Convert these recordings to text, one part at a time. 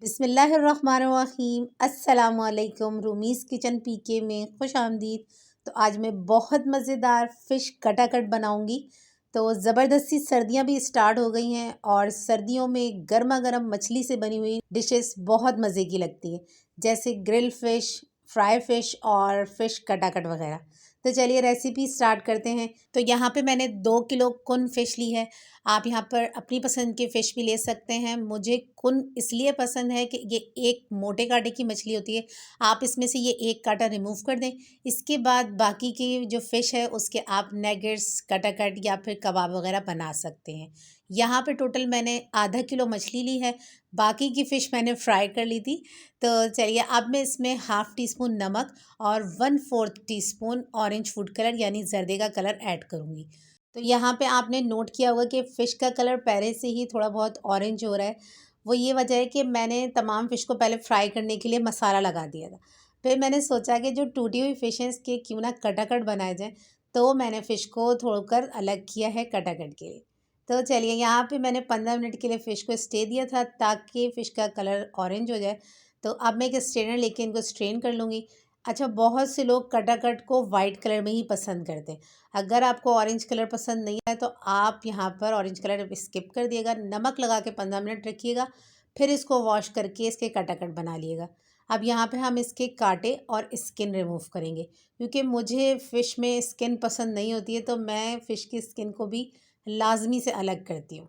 बिस्मिल्लाहिर्रहमानिर्रहीम अस्सलामुअलैकुम रूमीज़ किचन पीके में खुश आमदीद। तो आज मैं बहुत मज़ेदार फ़िश कटाकट बनाऊंगी। तो ज़बरदस्ती सर्दियां भी स्टार्ट हो गई हैं और सर्दियों में गर्मा गर्म मछली से बनी हुई डिशेस बहुत मज़े की लगती हैं, जैसे ग्रिल फ़िश, फ्राई फ़िश और फ़िश कटाकट वगैरह। तो चलिए रेसिपी स्टार्ट करते हैं। तो यहाँ पे मैंने 2 किलो कुन फ़िश ली है। आप यहाँ पर अपनी पसंद की फ़िश भी ले सकते हैं। मुझे कुन इसलिए पसंद है कि ये एक मोटे कांटे की मछली होती है। आप इसमें से ये एक कांटा रिमूव कर दें। इसके बाद बाकी की जो फ़िश है उसके आप नगेट्स, कटाकट या फिर कबाब वगैरह बना सकते हैं। यहाँ पे टोटल मैंने आधा किलो मछली ली है। बाकी की फ़िश मैंने फ्राई कर ली थी। तो चलिए अब मैं इसमें हाफ़ टी स्पून नमक और 1/4 टीस्पून ऑरेंज फूड कलर यानी जर्दे का कलर ऐड करूँगी। तो यहाँ पे आपने नोट किया होगा कि फ़िश का कलर पहले से ही थोड़ा बहुत ऑरेंज हो रहा है। वो ये वजह है कि मैंने तमाम फ़िश को पहले फ्राई करने के लिए मसाला लगा दिया था। फिर मैंने सोचा कि जो टूटी हुई फ़िश है इसके क्यों ना कटाकट बनाए जाएँ, तो मैंने फ़िश को तोड़कर अलग किया है कटाकट के लिए। तो चलिए यहाँ पे मैंने 15 मिनट के लिए फ़िश को स्टे दिया था ताकि फ़िश का कलर ऑरेंज हो जाए। तो अब मैं एक स्ट्रेनर लेके इनको स्ट्रेन कर लूँगी। अच्छा, बहुत से लोग कटाकट को वाइट कलर में ही पसंद करते हैं। अगर आपको ऑरेंज कलर पसंद नहीं है तो आप यहाँ पर ऑरेंज कलर स्किप कर दिएगा। नमक लगा के 15 मिनट रखिएगा, फिर इसको वॉश करके इसके कटाकट बना लिएगा। अब यहाँ पे हम इसके कांटे और स्किन रिमूव करेंगे, क्योंकि मुझे फ़िश में स्किन पसंद नहीं होती है, तो मैं फ़िश की स्किन को भी लाजमी से अलग करती हूँ।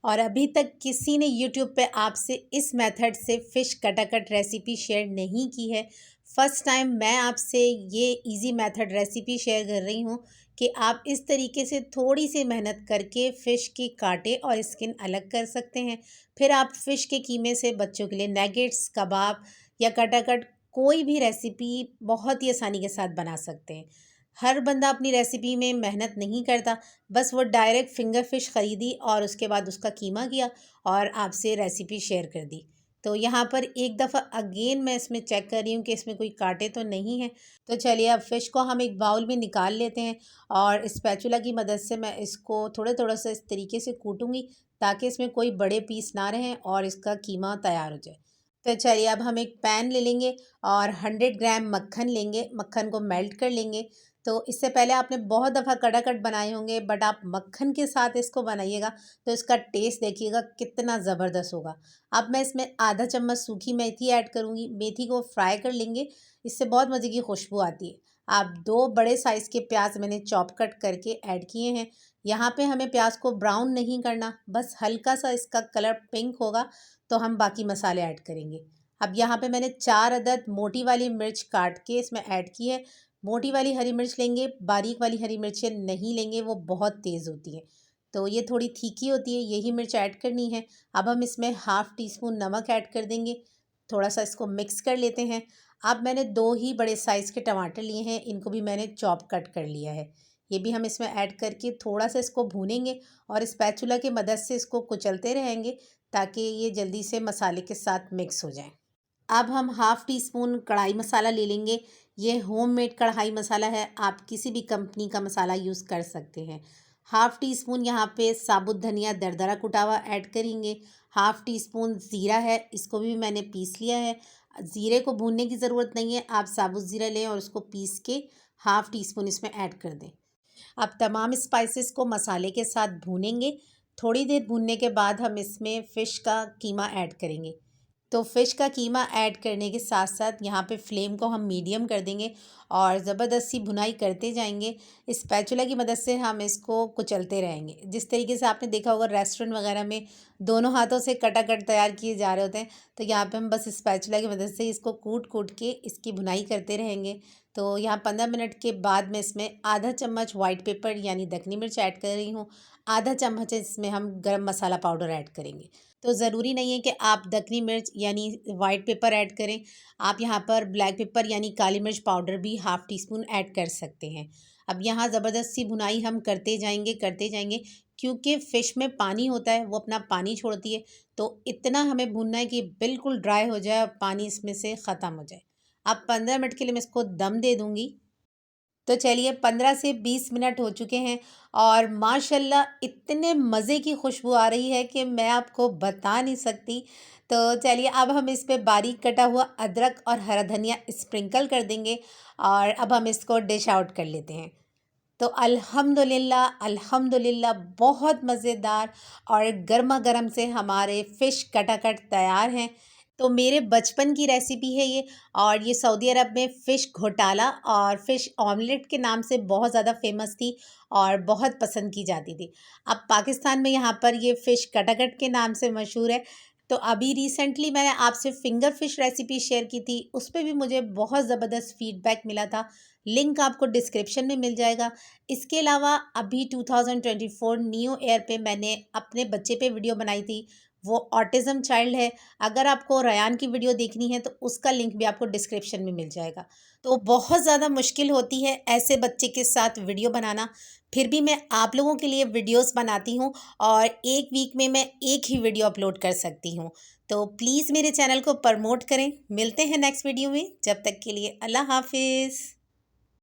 और अभी तक किसी ने यूट्यूब पे आपसे इस मेथड से फ़िश कटाकट रेसिपी शेयर नहीं की है। फ़र्स्ट टाइम मैं आपसे ये इजी मेथड रेसिपी शेयर कर रही हूँ कि आप इस तरीके से थोड़ी सी मेहनत करके फ़िश की कांटे और स्किन अलग कर सकते हैं। फिर आप फ़िश के कीमे से बच्चों के लिए नगेट्स, कबाब या कटाकट कोई भी रेसिपी बहुत ही आसानी के साथ बना सकते हैं। हर बंदा अपनी रेसिपी में मेहनत नहीं करता, बस वो डायरेक्ट फिंगर फिश ख़रीदी और उसके बाद उसका कीमा किया और आपसे रेसिपी शेयर कर दी। तो यहाँ पर एक दफ़ा अगेन मैं इसमें चेक कर रही हूँ कि इसमें कोई कांटे तो नहीं है। तो चलिए अब फ़िश को हम एक बाउल में निकाल लेते हैं और स्पैचुला की मदद से मैं इसको थोड़ा सा इस तरीके से कूटूँगी ताकि इसमें कोई बड़े पीस ना रहें और इसका कीमा तैयार हो जाए। तो चलिए अब हम एक पैन ले लेंगे और 100 ग्राम मक्खन लेंगे। मक्खन को मेल्ट कर लेंगे। तो इससे पहले आपने बहुत दफ़ा कटाकट बनाए होंगे, बट आप मक्खन के साथ इसको बनाइएगा तो इसका टेस्ट देखिएगा कितना ज़बरदस्त होगा। अब मैं इसमें आधा चम्मच सूखी मेथी ऐड करूँगी। मेथी को फ्राई कर लेंगे, इससे बहुत मज़े की खुशबू आती है। आप 2 बड़े साइज़ के प्याज मैंने चॉप कट करके ऐड किए हैं। यहाँ पे हमें प्याज को ब्राउन नहीं करना, बस हल्का सा इसका कलर पिंक होगा तो हम बाकी मसाले ऐड करेंगे। अब यहाँ पे मैंने 4 अदद मोटी वाली मिर्च काट के इसमें ऐड की है। मोटी वाली हरी मिर्च लेंगे, बारीक वाली हरी मिर्चें नहीं लेंगे, वो बहुत तेज़ होती हैं। तो ये थोड़ी तीखी होती है, यही मिर्च ऐड करनी है। अब हम इसमें हाफ़ टी स्पून नमक ऐड कर देंगे। थोड़ा सा इसको मिक्स कर लेते हैं। अब मैंने 2 ही बड़े साइज़ के टमाटर लिए हैं, इनको भी मैंने चॉप कट कर लिया है। ये भी हम इसमें ऐड करके थोड़ा सा इसको भूनेंगे और स्पैचुला की मदद से इसको कुचलते रहेंगे ताकि ये जल्दी से मसाले के साथ मिक्स हो जाए। अब हम हाफ़ टी स्पून कढ़ाई मसाला ले लेंगे। ये होममेड कढ़ाई मसाला है, आप किसी भी कंपनी का मसाला यूज़ कर सकते हैं। हाफ़ टी स्पून यहाँ पे साबुत धनिया दरदरा कुटा हुआ ऐड करेंगे। हाफ़ टी स्पून ज़ीरा है, इसको भी मैंने पीस लिया है। ज़ीरे को भूनने की ज़रूरत नहीं है, आप साबुत ज़ीरा लें और उसको पीस के हाफ़ टी स्पून इसमें ऐड कर दें। अब तमाम स्पाइसेस को मसाले के साथ भूनेंगे। थोड़ी देर भूनने के बाद हम इसमें फ़िश का कीमा ऐड करेंगे। तो फ़िश का कीमा ऐड करने के साथ साथ यहाँ पे फ्लेम को हम मीडियम कर देंगे और ज़बरदस्ती भुनाई करते जाएंगे। स्पैचुला की मदद से हम इसको कुचलते रहेंगे। जिस तरीके से आपने देखा होगा रेस्टोरेंट वगैरह में दोनों हाथों से कटाकट तैयार किए जा रहे होते हैं, तो यहाँ पे हम बस स्पैचुला की मदद से इसको कूट कूट के इसकी भुनाई करते रहेंगे। तो यहाँ 15 मिनट के बाद मैं इसमें आधा चम्मच वाइट पेपर यानी दखनी मिर्च ऐड कर रही हूँ। आधा चम्मच इसमें हम गरम मसाला पाउडर ऐड करेंगे। तो ज़रूरी नहीं है कि आप दखनी मिर्च यानी वाइट पेपर ऐड करें। आप यहाँ पर ब्लैक पेपर यानी काली मिर्च पाउडर भी हाफ़ टी स्पून ऐड कर सकते हैं। अब यहाँ ज़बरदस्ती भुनाई हम करते जाएंगे, क्योंकि फ़िश में पानी होता है, वो अपना पानी छोड़ती है। तो इतना हमें भूनना है कि बिल्कुल ड्राई हो जाए और पानी इसमें से ख़त्म हो जाए। अब 15 मिनट के लिए मैं इसको दम दे दूँगी। तो चलिए 15 से 20 मिनट हो चुके हैं और माशाल्लाह इतने मज़े की खुशबू आ रही है कि मैं आपको बता नहीं सकती। तो चलिए अब हम इस पे बारीक कटा हुआ अदरक और हरा धनिया स्प्रिंकल कर देंगे और अब हम इसको डिश आउट कर लेते हैं। तो अल्हम्दुलिल्लाह अल्हम्दुलिल्लाह बहुत मज़ेदार और गर्मा गर्म से हमारे फ़िश कटाकट तैयार हैं। तो मेरे बचपन की रेसिपी है ये और ये सऊदी अरब में फ़िश घोटाला और फ़िश ऑमलेट के नाम से बहुत ज़्यादा फ़ेमस थी और बहुत पसंद की जाती थी। अब पाकिस्तान में यहाँ पर ये फ़िश कटाकट के नाम से मशहूर है। तो अभी रिसेंटली मैंने आपसे फ़िंगर फ़िश रेसिपी शेयर की थी, उस पे भी मुझे बहुत ज़बरदस्त फ़ीडबैक मिला था। लिंक आपको डिस्क्रिप्शन में मिल जाएगा। इसके अलावा अभी 2024 न्यू ईयर पे मैंने अपने बच्चे पे वीडियो बनाई थी, वो ऑटिज़म चाइल्ड है। अगर आपको रयान की वीडियो देखनी है तो उसका लिंक भी आपको डिस्क्रिप्शन में मिल जाएगा। तो बहुत ज़्यादा मुश्किल होती है ऐसे बच्चे के साथ वीडियो बनाना, फिर भी मैं आप लोगों के लिए वीडियोस बनाती हूँ और एक वीक में मैं एक ही वीडियो अपलोड कर सकती हूँ। तो प्लीज़ मेरे चैनल को प्रमोट करें। मिलते हैं नेक्स्ट वीडियो में, जब तक के लिए अल्लाह हाफ़िज़।